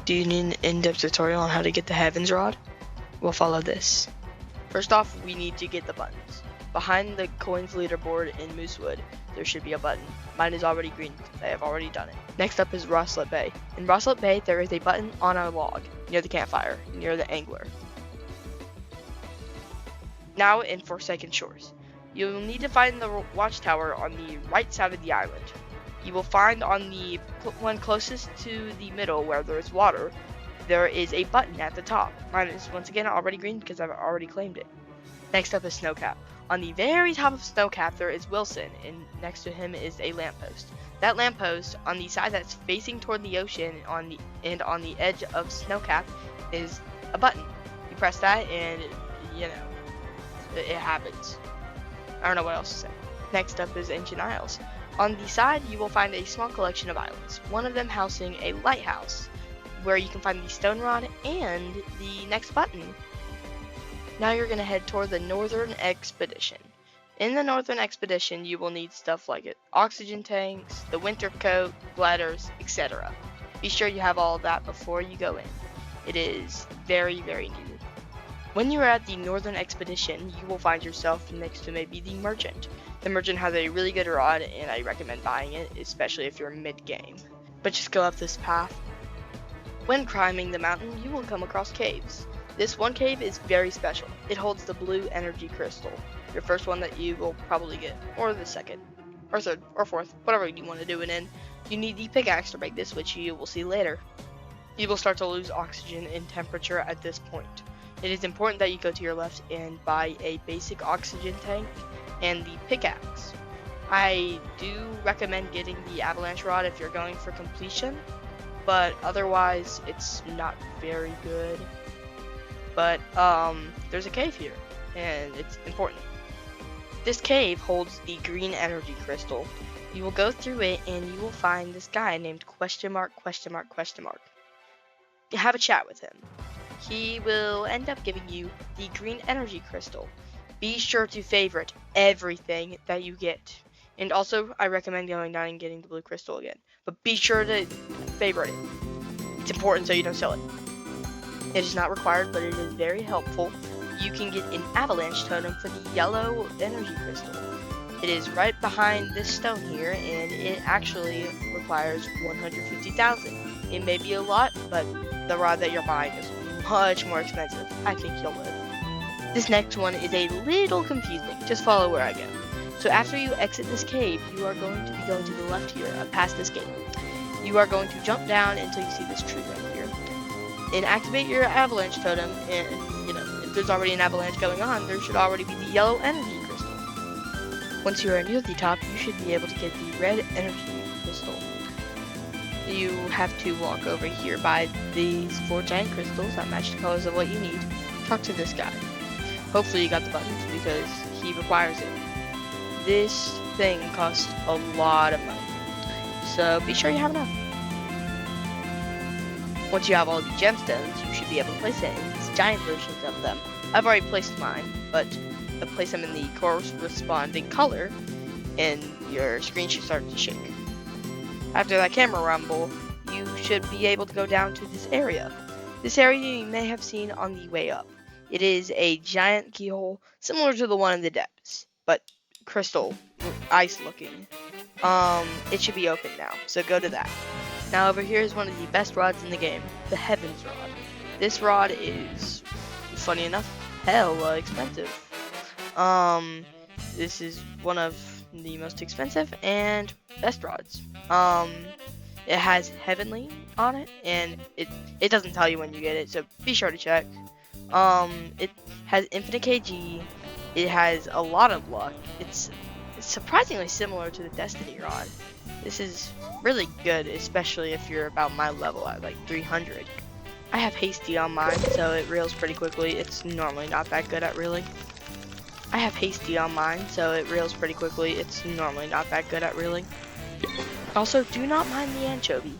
Do you need an in-depth tutorial on how to get the heavens rod? We'll follow this. First off, we need to get the buttons. Behind the coins leaderboard in Moosewood, there should be a button. Mine is already green because I have already done it. Next up is Roslet Bay. In Roslet Bay, there is a button on a log near the campfire, near the angler. Now in Forsaken Shores. You will need to find the watchtower on the right side of the island. You will find on the one closest to the middle where there is water, there is a button at the top. Mine is once again already green because I've already claimed it. Next up is Snowcap. On the very top of Snowcap there is Wilson, and next to him is a lamppost. That lamppost on the side that's facing toward the ocean on the edge of Snowcap is a button. You press that and it happens. I don't know what else to say. Next up is Ancient Isles. On the side you will find a small collection of islands, one of them housing a lighthouse, where you can find the stone rod and the next button. Now you're going to head toward the Northern Expedition. In the Northern Expedition you will need stuff like oxygen tanks, the winter coat, bladders, etc. Be sure you have all of that before you go in. It is very, very needed. When you are at the Northern Expedition, you will find yourself next to maybe the Merchant. The Merchant has a really good rod and I recommend buying it, especially if you're mid-game. But just go up this path. When climbing the mountain, you will come across caves. This one cave is very special. It holds the blue energy crystal. Your first one that you will probably get, or the second, or third, or fourth, whatever you want to do it in. You need the pickaxe to break this, which you will see later. You will start to lose oxygen and temperature at this point. It is important that you go to your left and buy a basic oxygen tank and the pickaxe. I do recommend getting the avalanche rod if you're going for completion, but otherwise it's not very good. But there's a cave here and it's important. This cave holds the green energy crystal. You will go through it and you will find this guy named ? Have a chat with him. He will end up giving you the green energy crystal. Be sure to favorite everything that you get. And also, I recommend going down and getting the blue crystal again. But be sure to favorite it. It's important so you don't sell it. It is not required, but it is very helpful. You can get an avalanche totem for the yellow energy crystal. It is right behind this stone here, and it actually requires 150,000. It may be a lot, but the rod that you're buying is much more expensive. I think you'll live. This next one is a little confusing. Just follow where I go. So after you exit this cave, you are going to be going to the left here, past this gate. You are going to jump down until you see this tree right here, and activate your avalanche totem. And if there's already an avalanche going on, there should already be the yellow energy crystal. Once you are near the top, you should be able to get the red energy crystal. You have to walk over here by these 4 giant crystals that match the colors of what you need. Talk to this guy. Hopefully you got the buttons because he requires it. This thing costs a lot of money, so be sure you have enough. Once you have all the gemstones, you should be able to place it in these giant versions of them. I've already placed mine, but place them in the corresponding color and your screen should start to shake. After that camera rumble, you should be able to go down to this area. This area you may have seen on the way up. It is a giant keyhole, similar to the one in the depths, but crystal, ice looking. It should be open now, so go to that. Now over here is one of the best rods in the game, the Heavens Rod. This rod is, funny enough, hella expensive. This is one of the most expensive and best rods. It has heavenly on it, and it doesn't tell you when you get it, so be sure to check. It has infinite kg. It has a lot of luck. It's surprisingly similar to the Destiny rod. This is really good, especially if you're about my level at like 300. I have hasty on mine, so it reels pretty quickly. It's normally not that good at reeling. Also, do not mind the anchovy.